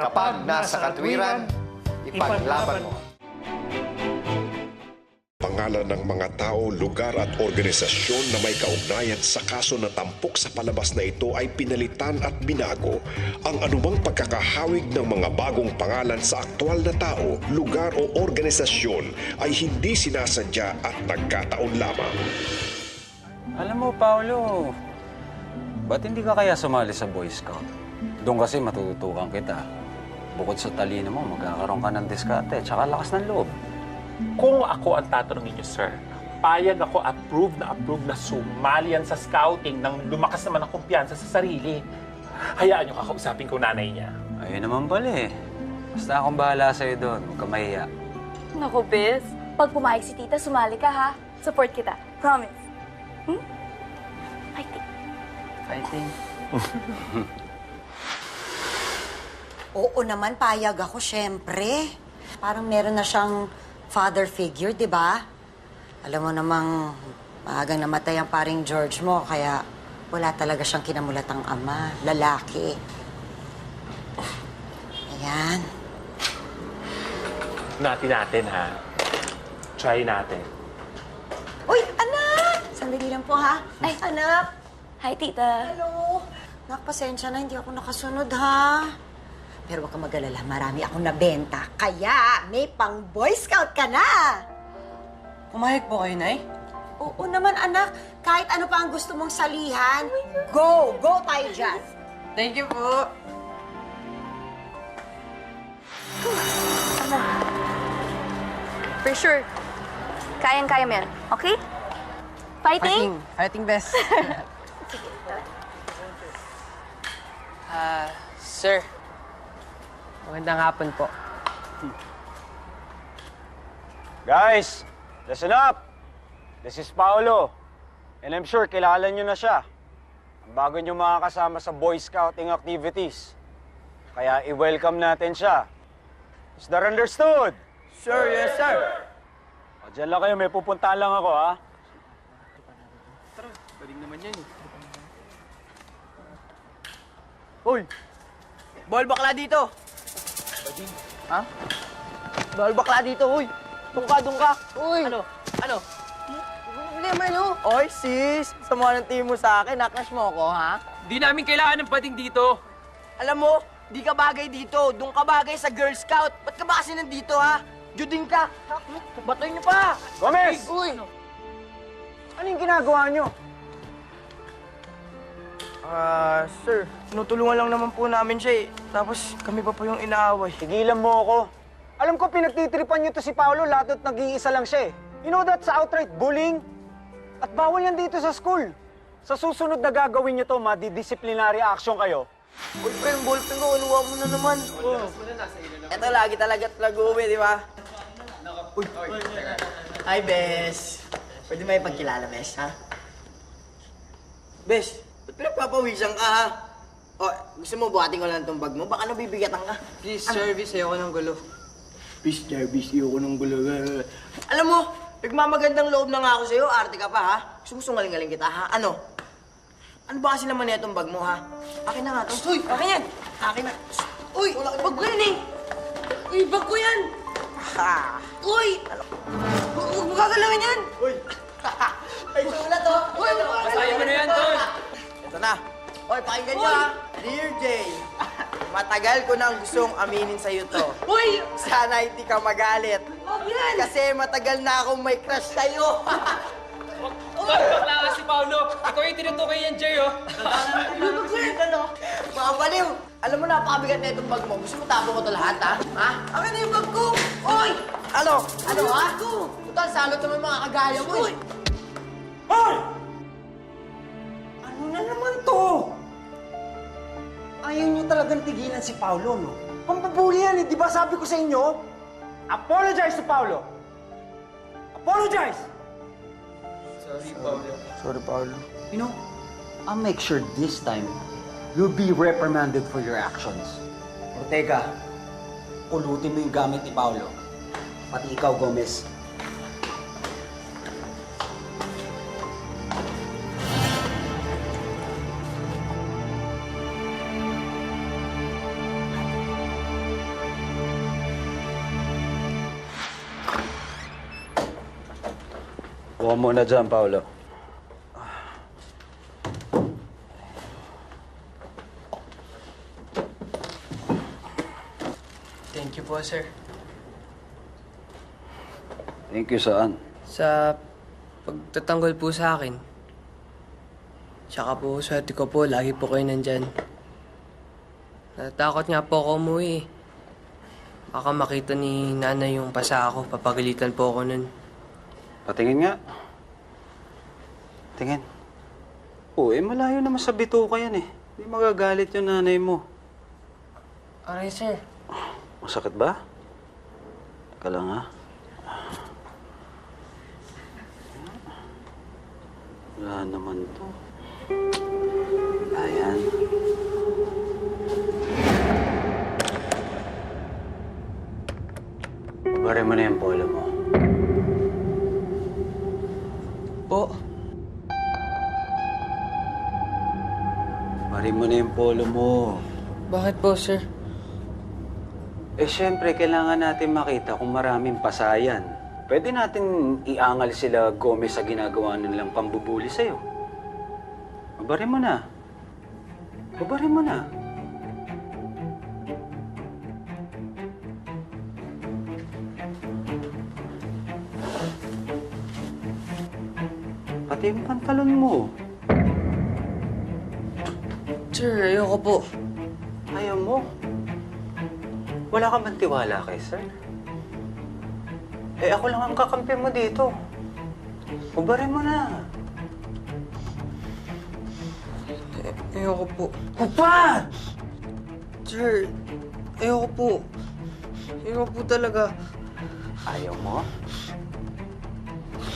Kapag nasa katwiran, ipaglaban mo. Pangalan ng mga tao, lugar at organisasyon na may kaugnayan sa kaso na tampok sa palabas na ito ay pinalitan at binago. Ang anumang pagkakahawig ng mga bagong pangalan sa aktwal na tao, lugar o organisasyon ay hindi sinasadya at nagkataon lamang. Alam mo, Paolo, ba't hindi ka kaya sumali sa Boy Scout? Doon kasi matututukan kita. Bukod sa talino mo, magkakaroon ka ng diskarte at saka lakas ng loob. Kung ako ang tatanungin niyo, sir, payag ako approve na sumali yan sa scouting nang lumakas naman ang kumpiyansa sa sarili. Hayaan niyo kakausapin ko nanay niya. Ayun naman pala eh. Basta akong bahala sa'yo doon. Huwag ka mahiya. Naku, Biz. Pag pumayag si tita, sumali ka ha. Support kita. Promise. Fighting. Fighting. Oo naman, payag ako, syempre. Parang meron na siyang father figure, di ba? Alam mo namang maagang namatay ang paring George mo, kaya wala talaga siyang kinamulatang ama, lalaki. Ayan. Natin ha. Try natin. Uy, anak! Sandali lang po, ha? Ay, anak! Hi, tita. Hello! Nak, pasensya na, hindi ako nakasunod, ha? Pero huwag kang mag-alala, marami akong nabenta. Kaya may pang Boy Scout ka na! Pumayag po kayo, Nay? Oo naman, anak. Kahit ano pa ang gusto mong salihan, go! Go tayo dyan! Thank you po. For sure. Kayang-kaya mo yan. Okay? Fighting? Fighting best. Sir. Magandang hapon po. Guys, listen up! This is Paolo. And I'm sure kilala nyo na siya. Ang bago nyo makakasama sa Boy Scouting activities. Kaya i-welcome natin siya. Is that understood? Sure, yes, sir. O, dyan lang kayo, may pupuntahan lang ako, ha? Galing naman yan. Uy! Bawal bakla dito! Ha? Bawal bakla dito, uy! Doon ka! Uy! Ano? Hindi naman, oh! Oy, sis! Sama ng team mo sa akin, nakrush mo ako, ha? Di namin kailangan ng bading dito. Alam mo, di ka bagay dito. Doon ka bagay sa Girl Scout. Ba't ka ba kasi nandito, ha? Juding ka! Batoy niyo pa! Gomez! Uy! Ano yung ginagawa nyo? Sir, tinutulungan lang naman po namin siya eh. Tapos kami pa po yung inaaway. Tigilan mo ako. Alam ko pinagtitripan nyo to si Paolo, lahat at nag-iisa lang siya eh. You know that's outright bullying? At bawal yan dito sa school. Sa susunod na gagawin nyo to, madidisciplinary action kayo. Uy, pre, yung ballpen ko, unuwa mo na naman. Eto, lagi talaga nag-uwi, di ba? Uy, hi, Bes. Pwede may pagkilala, Bes, ha? Bes, ba't pinagpapawisan ka, ha? O, gusto mo buhatin ko lang itong bag mo? Baka nabibigatan ka. Please, service, ayoko ng gulo. Please, service, ayoko ng gulo. Alam mo, nagmamagandang loob na nga ako sa'yo. Arte ka pa, ha? Gusto mo sungaling-galing kita, ha? Ano? Ano ba kasi naman itong bag mo, ha? Akin na nga to. Uy, akin yan! Akin na. Uy, bag ko yan, eh! Uy, bag ko yan! Ha! Uy! Huwag mo gagalawin yan! Uy! Ay, sulat, oh! Uy, Basahin mo na yan, Tol. ito na. Uy, pakinggan nyo, ha? Dear Jay, matagal ko nang gustong aminin sa'yo to. Uy! Sana hindi ka magalit. Huwag yan! Kasi matagal na akong may crush sa'yo. Tol, bakla ka si Paolo. Ikaw yung tinutukoy yan, Jay, oh. Mga baliw! Alam mo, napakabigat na itong bag mo. Gusto mo tapo ko ito lahat, ha? Ha? Akin na yung bag ko! Uy! Ano? Ano, ha? Total, salot naman mga kagaya mo, eh. Hoy! Ano na naman to? Ayaw nyo talagang tigilan si Paolo, no? Pampabuli yan, eh. Di ba sabi ko sa inyo? Apologize to Paolo! Apologize! Sorry, Paolo. You know, I'll make sure this time you'll be reprimanded for your actions. Ortega, pulutin mo yung gamit ni Paolo. Pati ikaw, Gomez. Huwag muna dyan, Paolo. Thank you po, sir. Thank you, saan? Sa pagtatanggol po sa akin. Tsaka po, swerte ko po, lagi po kayo nandyan. Natakot nga po ako umuwi. Baka makita ni nanay yung pasa ako, papagalitan po ako nun. Patingin nga. Tingin. Oo, malayo naman sa bituka yan eh. Hindi magagalit yung nanay mo. Aray, sir. Masakit ba? Teka lang ha. Wala naman to. Ayan. Babarin mo na yung polo mo. Po, Babarin mo na yung polo mo. bakit po, sir? Eh, syempre, kailangan natin makita kung maraming pasayan. Pwede natin iangal sila Gomez sa ginagawa nilang pambubuli sa'yo. Babarin mo na. Babarin mo na. Pati yung pantalon mo. Sir, ayoko po. Ayaw mo? Wala ka bang tiwala kay sir? Eh, ako lang ang kakampi mo dito. Ubarin mo na. Ayoko po. Upa! Sir, ayoko po. Ayoko po talaga. Ayaw mo?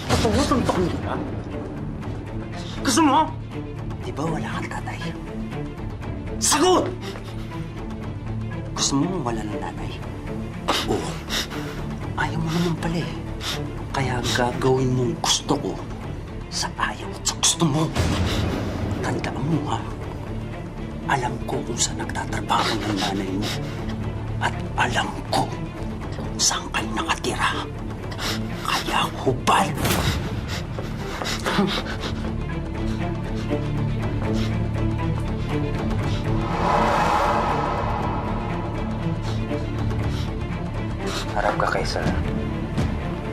Patawatan pa kanila. Gusto mo? Di ba wala kang tatay? Sagot! Gusto mo wala ng nanay? Oo. Ayaw mo naman pala eh. Kaya gagawin mong gusto ko sa ayaw at sa gusto mo. Tandaan mo ha. Alam ko kung saan nagtatrabaho ng nanay mo. At alam ko kung saan kayo nakatira. Kaya hubal! Harap ka kay sir.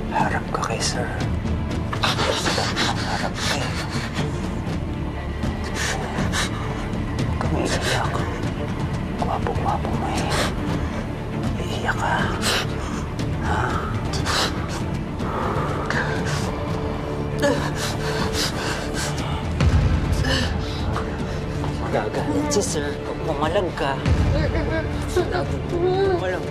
Harap ka kay sir. Harap ka eh. Huwag kang iiyak. Gwapo-gwapo mo eh. Iiyak ka. Ha? Magagalit si sir. Pag pumalag ka. Pumalag.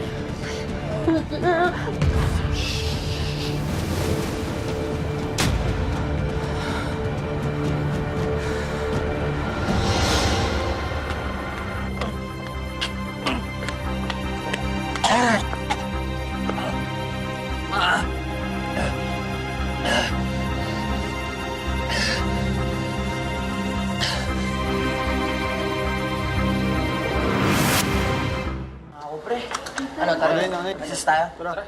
Ano, tara? Assist tayo? Tara.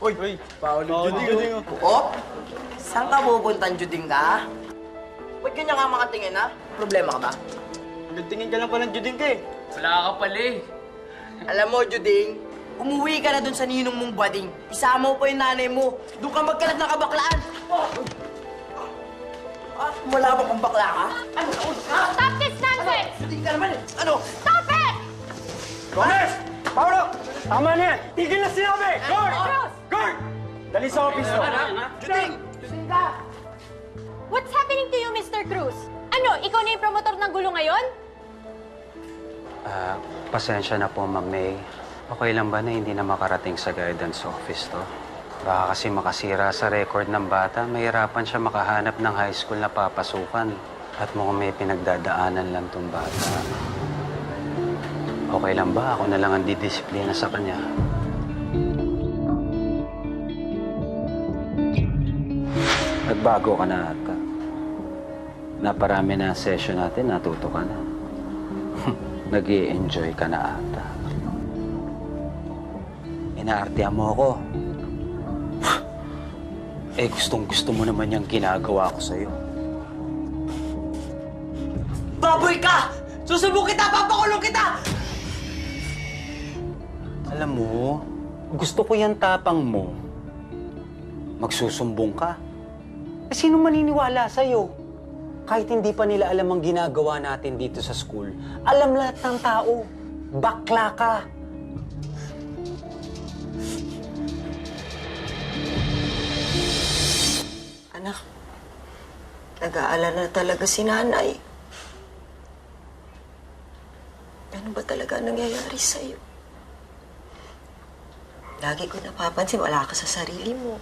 Uy, Paolo, Juding. Oh? Saan ka pupuntan, Juding ka? Ba't ganyan ka makatingin, ha? Problema ka ba? Nagtingin ka lang pa ng Juding ka eh. Wala ka pala eh. Alam mo, Juding, umuwi ka na dun sa ninong mong bading. Isama mo pa yung nanay mo. Doon ka magkalat ng kabaklaan. Wala ba kang bakla ka? Ano? Stop this nonsense! Juding ka naman eh. Ano? Stop it! Gomez! Paolo! Tama na yan! Tigil na sinabi! Guard! Guard! Dali sa office to. Juding! Juding ka! What's happening to you, Mr. Cruz? Ano, ikaw na yung promotor ng gulo ngayon? Pasensya na po, Ma'am May. Okay lang ba na hindi na makarating sa guidance office to? Baka kasi makasira sa record ng bata, mahirapan siya makahanap ng high school na papasukan. At mukhang may pinagdadaanan lang tong bata. Okay lang ba? Ako na lang ang didisiplina sa kanya. Nagbago ka na ata. Naparami na ang session natin, natuto ka na. Nag-i-enjoy ka na ata. Inaartihan mo ako. Eh, gustong-gusto mo naman yung ginagawa ko sa'yo. Baboy ka! Susubok kita! Papakulong kita! Alam mo, gusto ko yung tapang mo. Magsusumbong ka. Eh, sino maniniwala sa'yo? Kahit hindi pa nila alam ang ginagawa natin dito sa school, alam lahat ng tao. Bakla ka. Anak, nag-aalala talaga si nanay. Ano ba talaga ang nangyayari sa'yo? Lagi ko napapansin, wala ka sa sarili mo.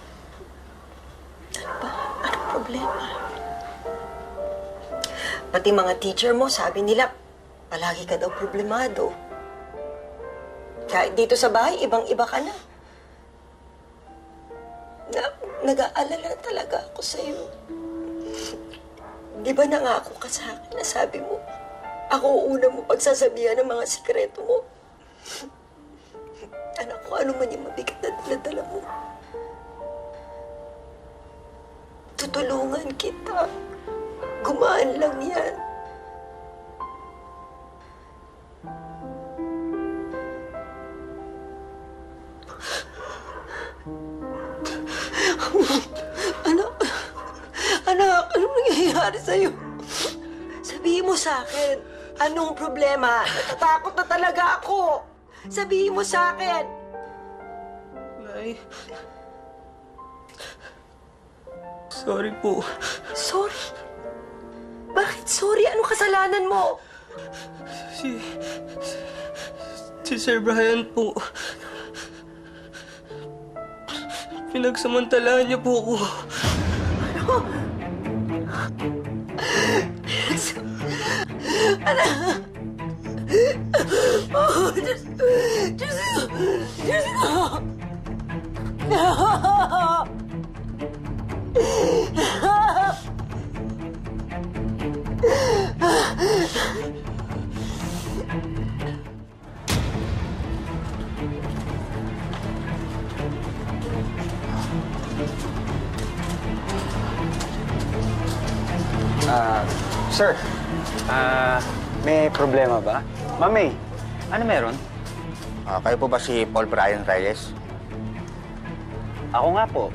Ano ba? Anong problema? Pati mga teacher mo, sabi nila, palagi ka daw problemado. Kahit dito sa bahay, ibang-iba ka na. Nag-aalala talaga ako sa'yo. Di ba nangako ka sa akin na sabi mo, ako una mo pagsasabihan ng mga sikreto mo? Anak ko, ano man yung mabigat na dala mo. Tutulungan kita. Gumaan lang yan. Anak, anong nangyayari sa'yo? Sabihin mo sa akin, anong problema? Natatakot na talaga ako. Sabihin mo sa akin. Nay. Sorry po. Sorry? Bakit sorry? Anong kasalanan mo? Si Sir Brian po. Pinagsamantalahan niya po ako. Ano? Oh, Diyos ko! Diyos ko! Sir, may problema ba? Mami, ano meron? Kayo po ba si Paul Brian Reyes? Ako nga po.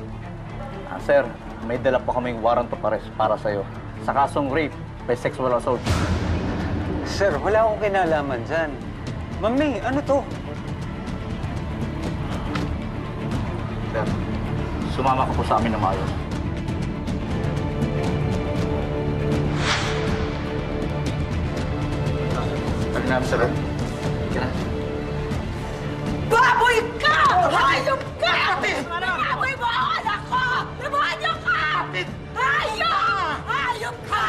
Sir, may dala po kaming warrant of arrest para sa'yo sa kasong rape by sexual assault. Sir, wala akong kinalaman dyan. Mami, ano to? Sir, sumama ka po sa amin na maayos. Tali namin, sir. Sige na. Baboy ka! Hayop ka! Baboy mo ang anak ko! Demonyo ka! Hayop! Hayop ka!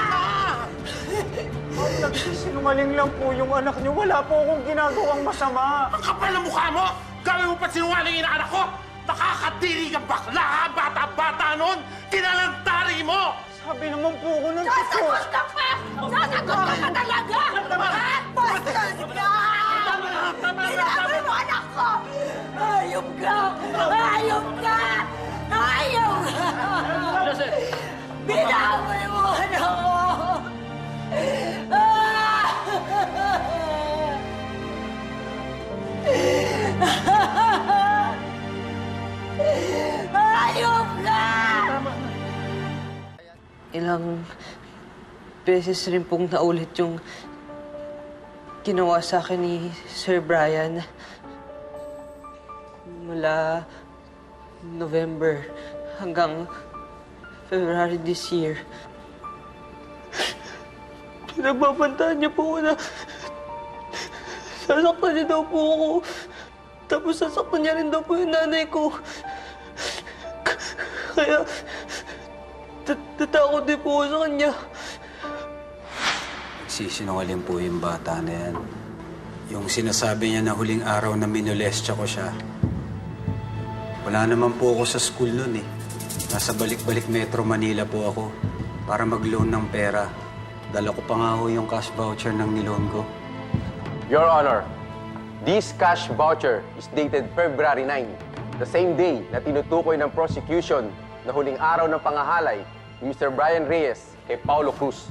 Nagsisinungaling lang po yung anak niyo. Wala po akong ginagawang masama. Ang kapal ng mukha mo! Gawin mo pa sinungaling yung anak ko! Nakakadiri ka bakla ka! Bata-bata nun! Tinalantari mo! Sabi naman po ako ng totoo. Sasagot ka pa! Sasagot ka pa talaga! Bastos ka! Binaboy mo anak ko! Hayop ka! Hayop ka! Hayop ka! Binaboy mo anak ko! Hayop ka! Ilang beses rin pong naulit yung ginawa sa akin ni Sir Brian. Mula November hanggang February this year. Pinagbabantaan niya po ako na sasaktan niya daw po ako. Tapos sasaktan niya rin daw po yung nanay ko. Kaya tatakot din po ako sa kanya. Sisinungaling po yung bata na yan. Yung sinasabi niya na huling araw na minolestya ko siya. Wala naman po ako sa school noon eh. Nasa balik-balik Metro Manila po ako para mag-loan ng pera. Dala ko pa nga ho yung cash voucher ng niloan ko. Your Honor, this cash voucher is dated February 9, the same day na tinutukoy ng prosecution na huling araw ng pangahalay ni Mr. Brian Reyes kay Paulo Cruz.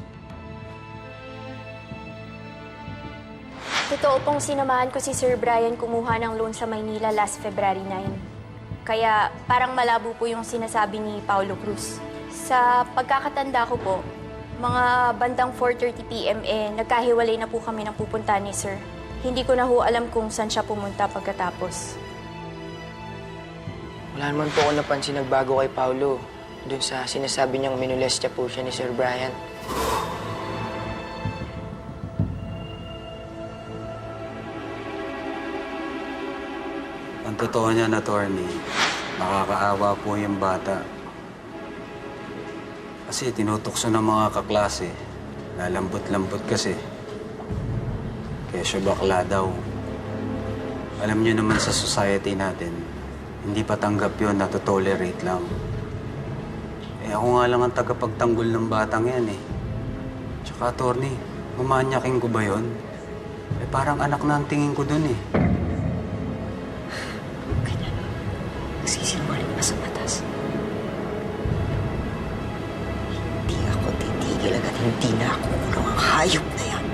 Totoo pong sinamahan ko si Sir Brian kumuha ng loan sa Maynila last February 9. Kaya parang malabo po yung sinasabi ni Paulo Cruz. Sa pagkakatanda ko po, mga bandang 4:30 p.m. nagkahiwalay na po kami ng pupuntahan ni Sir. Hindi ko na ho alam kung saan siya pumunta pagkatapos. Wala naman po ako napansin nagbago kay Paulo. Doon sa sinasabi niyang minolestya po siya ni Sir Brian. Ang totoo niyan, attorney, nakakaawa po yung bata. Kasi tinutokso ng mga kaklase. Lalambot-lambot kasi. Kesyo bakla daw. Alam niyo naman sa society natin, hindi pa tanggap yun na to-tolerate lang. Eh ako nga lang ang tagapagtanggol ng batang yan eh. Tsaka, attorney, mamanyakin ko ba yun? Eh parang anak na ang tingin ko dun eh. Nagsisinungaling pa sa batas. Hindi ako titigil agad. Hindi na ako kulong ang hayop na yan.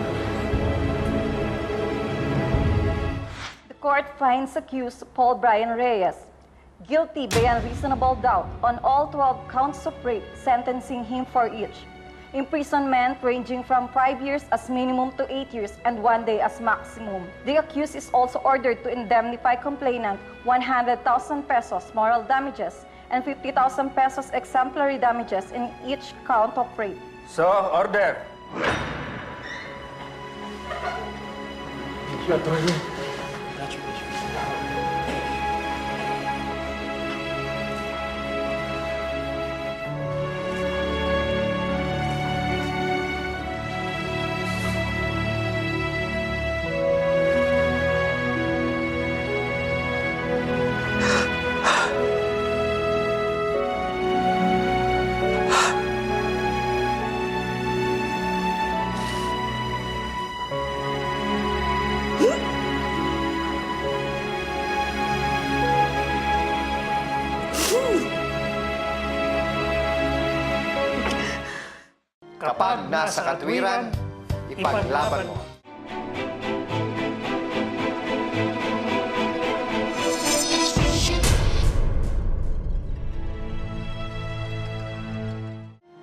The court finds accused Paul Brian Reyes guilty beyond reasonable doubt on all 12 counts of rape, sentencing him for each imprisonment ranging from 5 years as minimum to 8 years and 1 day as maximum. The accused is also ordered to indemnify complainant 100,000 pesos moral damages and 50,000 pesos exemplary damages in each count of rape. So, order. Thank you, attorney. Kapag nasa katwiran, ipaglaban mo.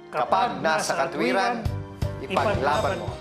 Kapag nasa katwiran, ipaglaban mo.